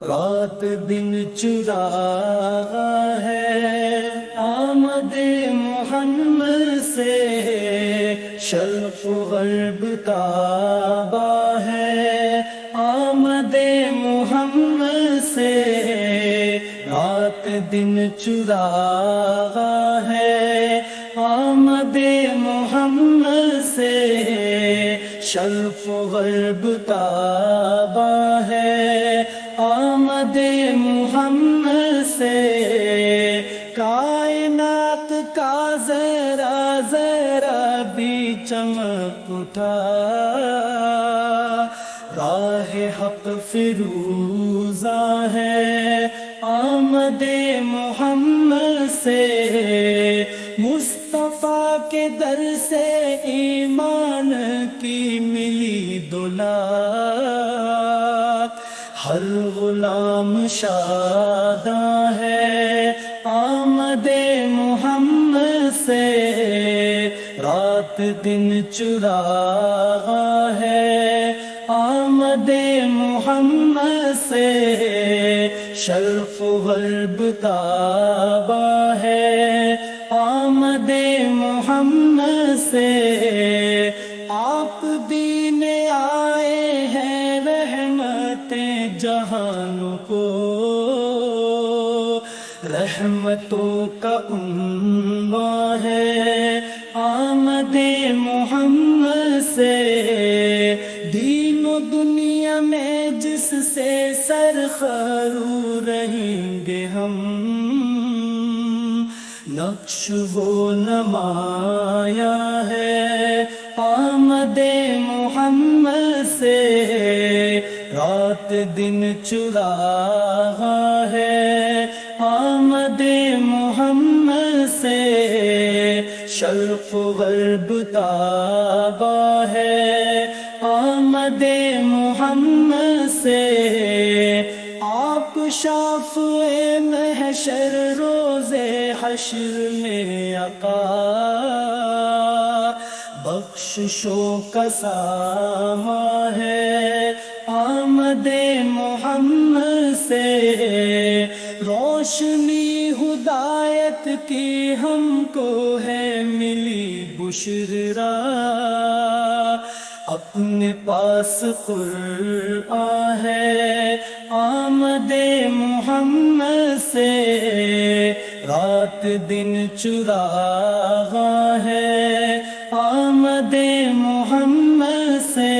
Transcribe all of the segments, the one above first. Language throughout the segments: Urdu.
رات دن چراغا ہے آمد محمد سے، شرق و غرب تابا ہے آمد محمد سے، رات دن چراغا ہے آمد محمد سے، شرق و غرب تابا ہے آمد محمد سے، کائنات کا ذرا ذرا بھی چمک اٹھا، راہ حق فروزہ ہے آمد محمد سے، مصطفیٰ کے در سے ایمان کی ملی دولت، ہر غلام شاداں ہے آمد محمد سے، رات دن چراغا ہے آمد محمد سے، شرق و غرب تابا ہے آمد محمد سے، آپ دین آئے ہیں رحمت جہان کو، رحمتوں کا عنوان ہے آمد محمد سے، دین و دنیا میں جس سے سرخرو رہیں گے ہم، نقش وہ نمایا ہے آمد محمد سے، رات دن چراغا ہے آمد محمد سے، شرق و غرب تابا ہے آمد محمد سے، آپ شافع محشر روز حشر میں آقا، بخششوں کا ساماں ہے آمد محمد سے، روشنی ہدایت کی ہم کو ہے ملی بشرا، اپنے پاس قرآن ہے آمد محمد سے، رات دن چراغا ہے آمد محمد سے،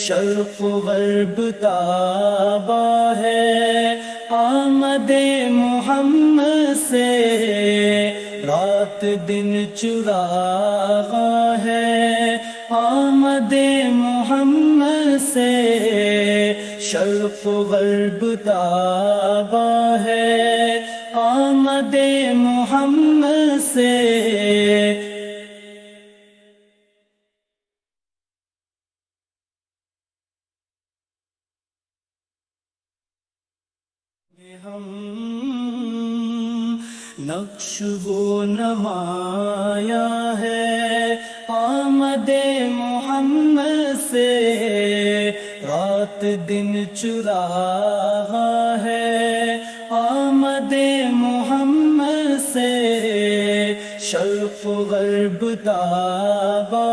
شرق و غرب تابا ہے آمد محمد سے، رات دن چراغا ہے آمد محمد سے، شرق و غرب تابا ہے آمد محمد سے، ہم نقش وہ نمایا ہے آمد محمد سے، رات دن چراغا ہے آمد محمد سے، شرق و غرب تابا